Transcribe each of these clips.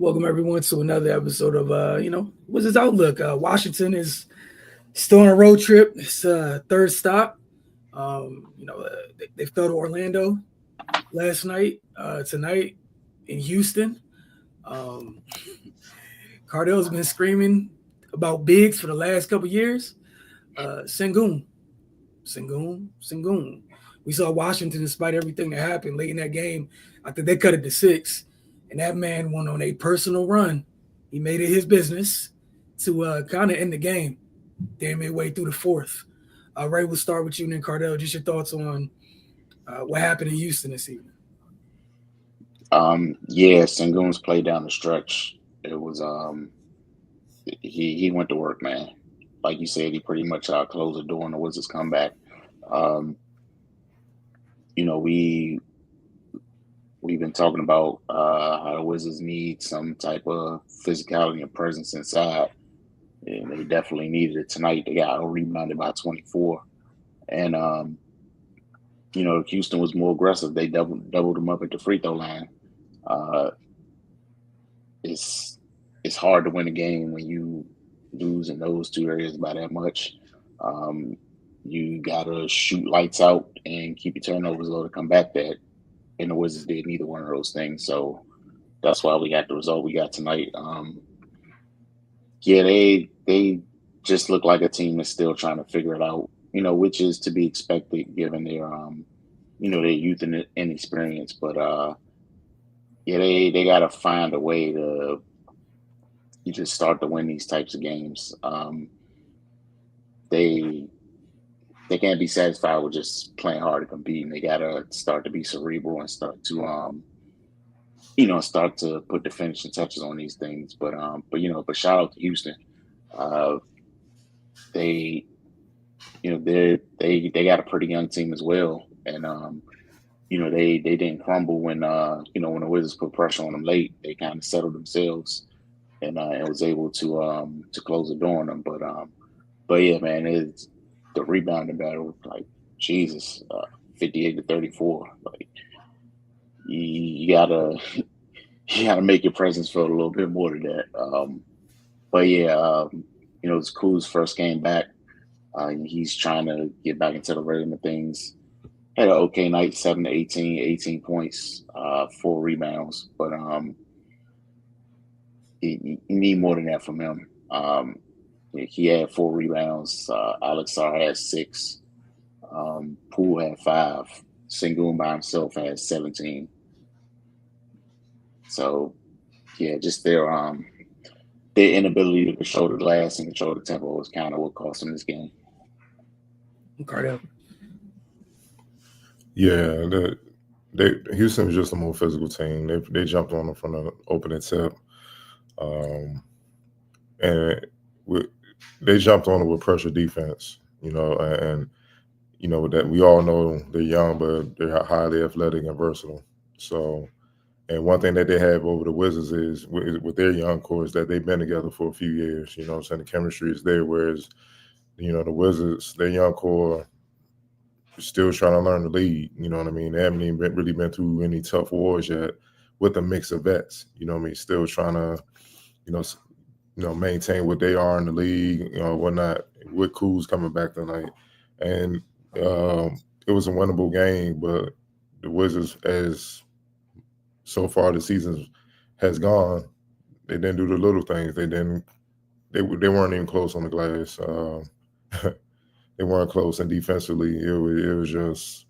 Welcome everyone to another episode of Wizards Outlook. Washington is still on a road trip. It's third stop. They fell to Orlando last night. Tonight in Houston. Um, Cardell's been screaming about bigs for the last couple years. Sengun, Sengun. We saw Washington, despite everything that happened late in that game. I think they cut it to 6, and that man went on a personal run. He made it his business to kind of end the game, damn midway through the fourth. Ray, we'll start with you and then Cardell. Just your thoughts on what happened in Houston this evening. Yeah, Sengun's play down the stretch. It was he went to work, man. Like you said, he pretty much closed the door on the Wizards comeback. Um, you know, we've been talking about how the Wizards need some type of physicality and presence inside, and they definitely needed it tonight. They got rebounded by 24, and Houston was more aggressive. They doubled them up at the free throw line. Uh, it's it's hard to win a game when you lose in those two areas by that much. Um, you gotta shoot lights out and keep your turnovers low to come back that. And the Wizards did neither one of those things, so that's why we got the result we got tonight. Yeah, they just look like a team that's still trying to figure it out. Which is to be expected given their youth and inexperience. But yeah, they got to find a way to you just start to win these types of games. They they can't be satisfied with just playing hard and competing. They gotta start to be cerebral and start to put the finishing touches on these things. But shout out to Houston. Uh, they they got a pretty young team as well, and they didn't crumble when the Wizards put pressure on them late. They kind of settled themselves and was able to close the door on them. But yeah, man, it's the rebounding battle. Like Jesus, 58-34. Like you gotta you gotta make your presence felt a little bit more than that. But yeah, it's Kuz's first game back. He's trying to get back into the rhythm of things. Had an okay night, 7 to 18, 18 points, 4 rebounds. But you need more than that from him. He had 4 rebounds. Alex Sarr had 6. Poole had 5. Sengun by himself had 17. So yeah, just their inability to control the glass and control the tempo was kind of what cost them this game. Cardell. Yeah, Houston was just a more physical team. They jumped on them from the opening tip, and they jumped on it with pressure defense. And that we all know they're young, but they're highly athletic and versatile. So, and one thing that they have over the Wizards is with their young core is that they've been together for a few years. I'm saying the chemistry is there, whereas the Wizards, their young core, still trying to learn the league. You know what I mean? They haven't even really been through any tough wars yet with a mix of vets. Still trying to, maintain what they are in the league, whatnot. With Kuz coming back tonight, and it was a winnable game, but the Wizards, as so far the season has gone, they didn't do the little things. They didn't. They weren't even close on the glass. They weren't close, and defensively, it was just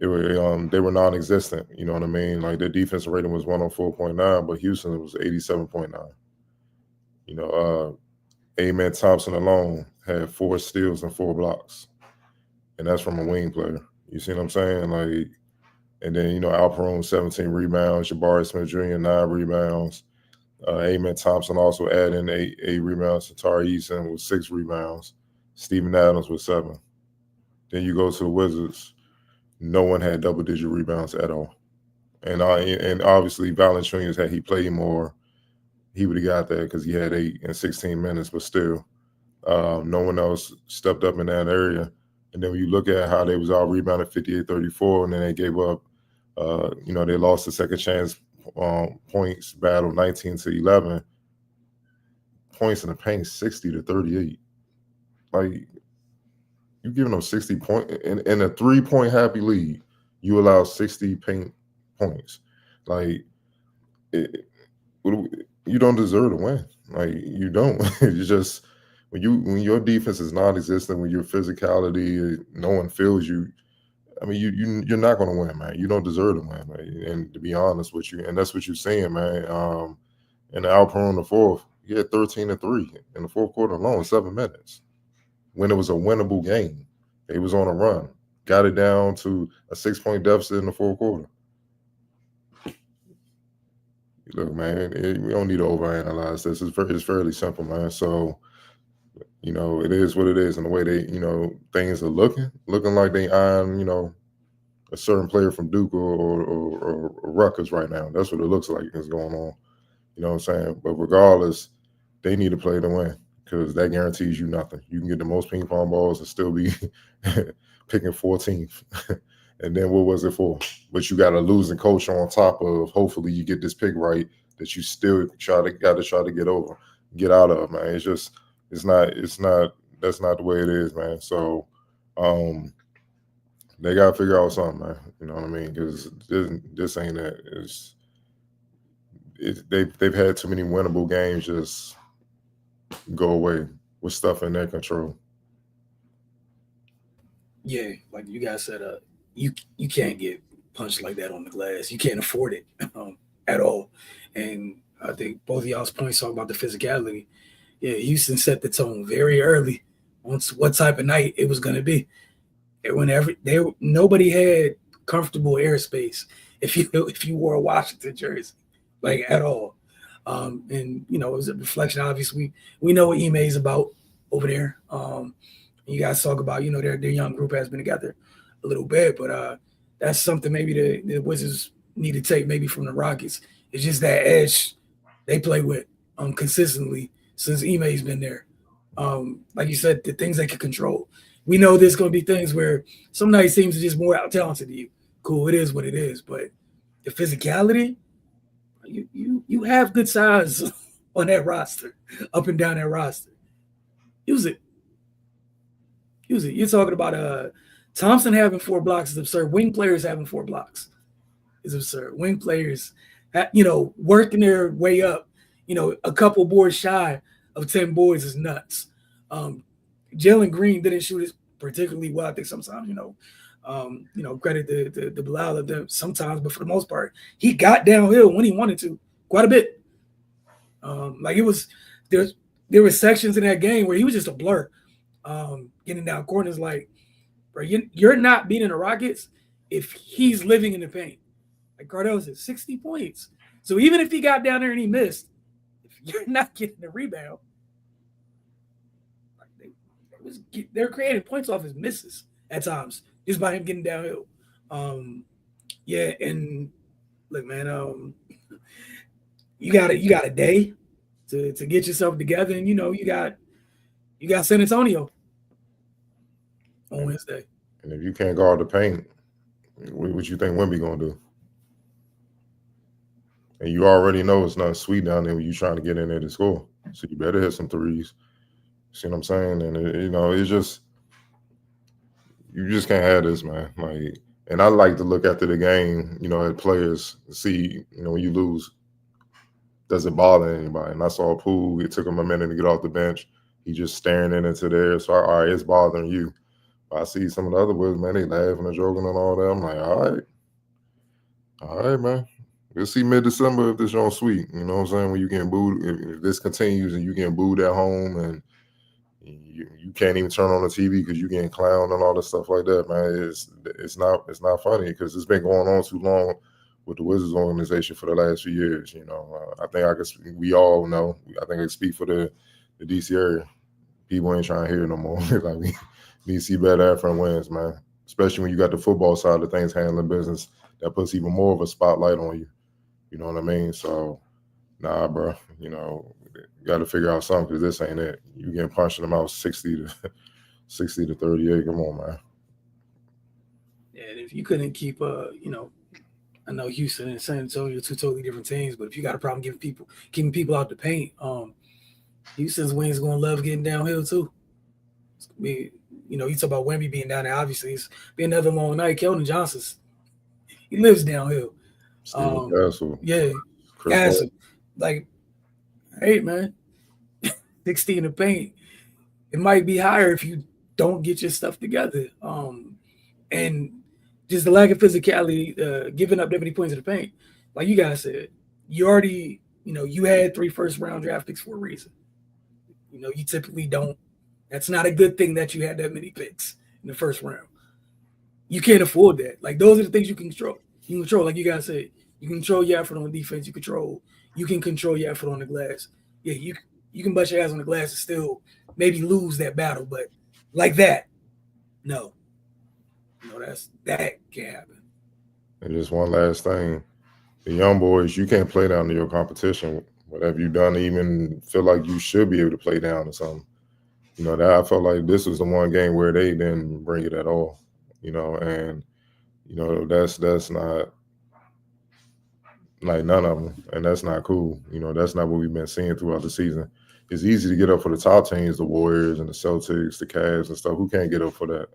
they were non-existent. You know what I mean? Like their defensive rating was 104.9, but Houston was 87.9. Amen Thompson alone had 4 steals and 4 blocks, and that's from a wing player. You see what I'm saying? Like, and then Alperon 17 rebounds, Jabari Smith Jr. 9 rebounds. Amen Thompson also added in 8 rebounds. Tari Eason with 6 rebounds. Steven Adams with 7. Then you go to the Wizards. No one had double-digit rebounds at all. And obviously Valanciunas, had he played more, he would have got that because he had 8 in 16 minutes. But still, no one else stepped up in that area. And then when you look at how they was all rebounded 58-34, and then they gave up, they lost the second chance points battle, 19-11. Points in the paint, 60-38. Like, you giving them 60 points in a 3-point happy lead. You allow 60 paint points. Like, you don't deserve to win. Like, you don't. You just when your defense is non-existent, when your physicality, no one feels you. I mean, you're not going to win, man. You don't deserve to win, man. And to be honest with you, and that's what you're saying, man. In the Alpero in the fourth, he had 13-3 in the fourth quarter alone, 7 minutes. When it was a winnable game, they was on a run, got it down to a 6-point deficit in the fourth quarter. Look, man, we don't need to overanalyze this. It's fairly simple, man. So, it is what it is, and the way they, things are looking like they eyeing, a certain player from Duke or Rutgers right now. That's what it looks like is going on. You know what I'm saying? But regardless, they need to play to win because that guarantees you nothing. You can get the most ping pong balls and still be picking 14th. And then what was it for? But you got a losing coach on top of hopefully you get this pick right that you still got to try to get out of, man. It's just that's not the way it is, man. So they gotta figure out something, man. You know what I mean? Because this ain't that. They've had too many winnable games just go away with stuff in their control. Yeah, like you guys said, you can't get punched like that on the glass. You can't afford it at all. And I think both of y'all's points talk about the physicality. Yeah, Houston set the tone very early on what type of night it was going to be. And whenever nobody had comfortable airspace if you wore a Washington jersey, like at all. And it was a reflection. Obviously, we know what Ime is about over there. You guys talk about their young group has been together a little bit, but that's something maybe the Wizards need to take maybe from the Rockets. It's just that edge they play with consistently since Ime's been there. Like you said, the things they can control. We know there's going to be things where some nice teams are just more out talented than you. Cool, it is what it is. But the physicality, you have good size on that roster, up and down that roster. Use it. You're talking about Thompson having 4 blocks is absurd. Wing players having 4 blocks is absurd. Wing players, working their way up, a couple boards shy of 10 boards is nuts. Jalen Green didn't shoot it particularly well. I think sometimes, credit the Bilal of them sometimes, but for the most part, he got downhill when he wanted to quite a bit. There were sections in that game where he was just a blur. Getting down corners like, bro, you're not beating the Rockets if he's living in the paint. Like Cardell said, 60 points. So even if he got down there and he missed, if you're not getting the rebound, they're creating points off his misses at times just by him getting downhill. And look, man, you got a day to get yourself together, and you got San Antonio on Wednesday. And if you can't guard the paint, what you think Wemby gonna do? And you already know it's not sweet down there when you trying to get in there to score. So you better hit some threes. See what I'm saying? And it's just you just can't have this, man. Like, and I like to look after the game, at players, see, when you lose, does it bother anybody? And I saw Poole. It took him a minute to get off the bench. He just staring into there. So all right, it's bothering you. I see some of the other boys, man, they laughing and joking and all that. I'm like, all right, man. We'll see mid-December if this y'all sweet. You know what I'm saying? When you getting booed, if this continues and you getting booed at home and you can't even turn on the TV because you getting clowned and all this stuff like that, man. It's not funny because it's been going on too long with the Wizards organization for the last few years. I think we all know. I think I speak for the DC area. People ain't trying to hear no more. Like DC better after wins, man. Especially when you got the football side of things handling business, that puts even more of a spotlight on you. You know what I mean? So, nah, bro. You got to figure out something because this ain't it. You getting punched in the mouth 60 to 38. Come on, man. Yeah, and if you couldn't keep I know Houston and San Antonio are two totally different teams, but if you got a problem keeping people out the paint, Houston's wings going to love getting downhill too. Be, you talk about Wemby being down there. Obviously, it's be another long night. Keldon Johnson's he lives downhill. Steve Castle. Yeah, Castle. Like, hey man, 60 in the paint. It might be higher if you don't get your stuff together. And just the lack of physicality, giving up that many points in the paint. Like you guys said, you already, you had 3 first-round draft picks for a reason. You typically don't. That's not a good thing that you had that many picks in the first round. You can't afford that. Like those are the things you can control. You can control, like you guys said, you can control your effort on defense. You can control your effort on the glass. Yeah, you can bust your ass on the glass and still maybe lose that battle, but like that, no, that can't happen. And just one last thing, the young boys, you can't play down to your competition. Whatever you've done, even feel like you should be able to play down to something. That I felt like this was the one game where they didn't bring it at all. And that's not like none of them, and that's not cool. That's not what we've been seeing throughout the season. It's easy to get up for the top teams, the Warriors and the Celtics, the Cavs and stuff. Who can't get up for that?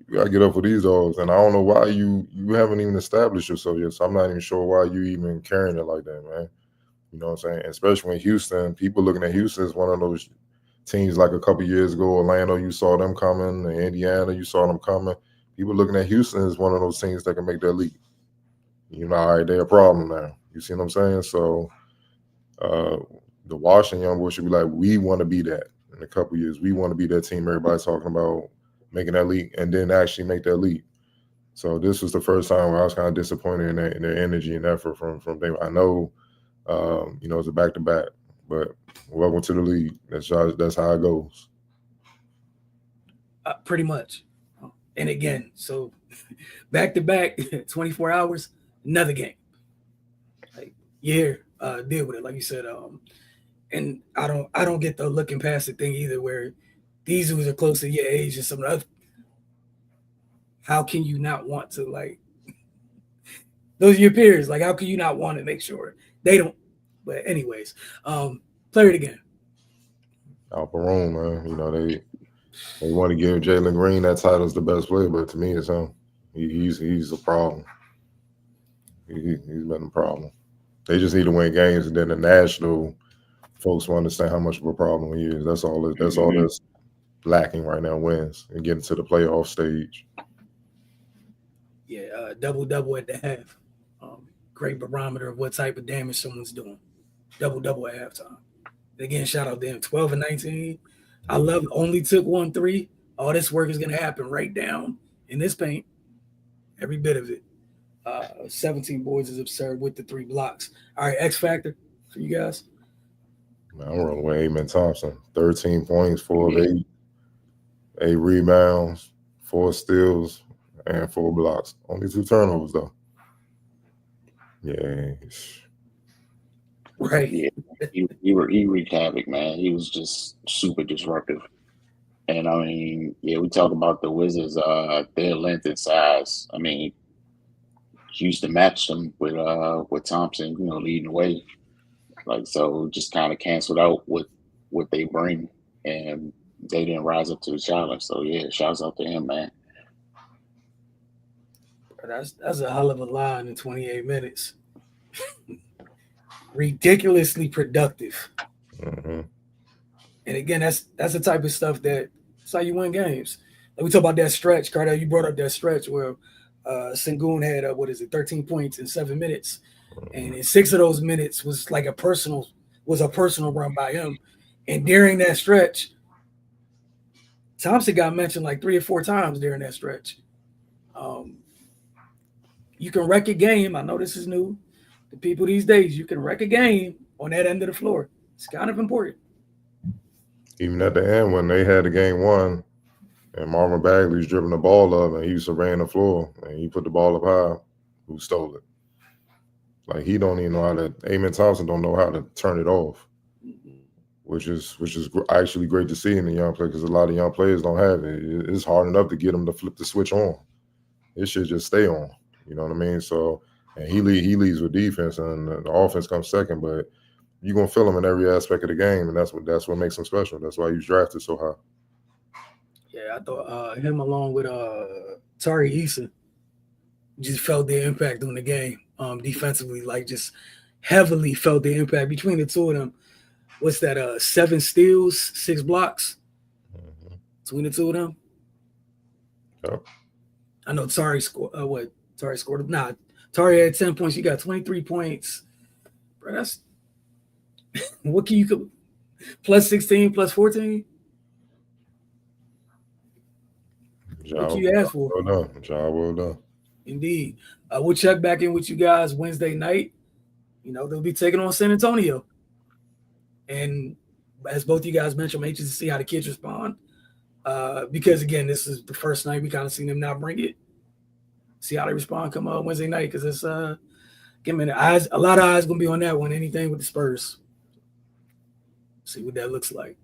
You gotta get up for these dogs, and I don't know why you haven't even established yourself yet. So I'm not even sure why you even carrying it like that, man. You know what I'm saying? Especially when Houston, people looking at Houston as one of those teams like a couple years ago. Orlando, you saw them coming, and Indiana, you saw them coming. People looking at Houston as one of those teams that can make that leap. All right, they're a problem now. You see what I'm saying? So the Washington young boys should be like, we want to be that in a couple years. We want to be that team everybody's talking about making that leap and then actually make that leap. So this was the first time where I was kind of disappointed in their energy and effort from them. I know, it's a back-to-back, but welcome to the league. That's how it goes. Pretty much. And again, so back-to-back, 24 hours, another game. Like, deal with it, like you said. And I don't get the looking past the thing either, where these who are close to your age and some of the other. How can you not want to, like, those are your peers? Like, how can you not want to make sure they don't? But anyways, play it again. Alperon, man. They want to give Jalen Green that title as the best player, but to me, it's him. He's a problem. He's been a problem. They just need to win games, and then the national folks will understand how much of a problem he is. That's all. That's all that's lacking right now. Wins and getting to the playoff stage. Yeah, double at the half. Great barometer of what type of damage someone's doing. Double at halftime. Again, shout out to them. 12 and 19. I love it. Only took 1 3. All this work is going to happen right down in this paint. Every bit of it. 17 boards is absurd with the 3 blocks. All right, X Factor for you guys. Man, I'm rolling with Amen Thompson. 13 points, 4 of 8. 8 rebounds, 4 steals, and 4 blocks. Only 2 turnovers, though. Yeah. Right. Yeah, he wreaked havoc, man. He was just super disruptive. And I mean, yeah, we talk about the Wizards, their length and size. I mean, Houston matched them with Thompson, leading the way. Like, so just kind of canceled out what they bring, and they didn't rise up to the challenge. So yeah, shouts out to him, man. That's a hell of a line in 28 minutes. Ridiculously productive. Mm-hmm. And again, that's the type of stuff that's how you win games. Like we talk about that stretch, Cardell. You brought up that stretch where Sengun had 13 points in 7 minutes, and in 6 of those minutes was a personal run by him. And during that stretch, Thompson got mentioned like 3 or 4 times during that stretch. You can wreck a game. I know this is new to people these days. You can wreck a game on that end of the floor. It's kind of important. Even at the end when they had the game won and Marvin Bagley's dribbling the ball up and he surveying the floor and he put the ball up high, who stole it? Like, he don't even know how to – Amen Thompson don't know how to turn it off, which is actually great to see in the young player, because a lot of young players don't have it. It's hard enough to get them to flip the switch on. It should just stay on. You know what I mean? So And he leads with defense, and the offense comes second. But you're gonna feel him in every aspect of the game, and that's what makes him special. That's why he's drafted so high. Yeah, I thought him along with Tari Eason just felt the impact on the game defensively, like just heavily felt the impact between the two of them. What's that? 7 steals, 6 blocks between the two of them. Yep. I know Tari scored. Tari scored? Nah, Tari had 10 points. You got 23 points. Bro, that's what can you plus 16, plus 14? What can you ask for? Well done. Job well done. Indeed. We'll check back in with you guys Wednesday night. You know, they'll be taking on San Antonio. And as both you guys mentioned, I'm anxious to see how the kids respond. Because, again, this is the first night we kind of seen them now bring it. See how they respond come Wednesday night, because it's a lot of eyes going to be on that one, anything with the Spurs. See what that looks like.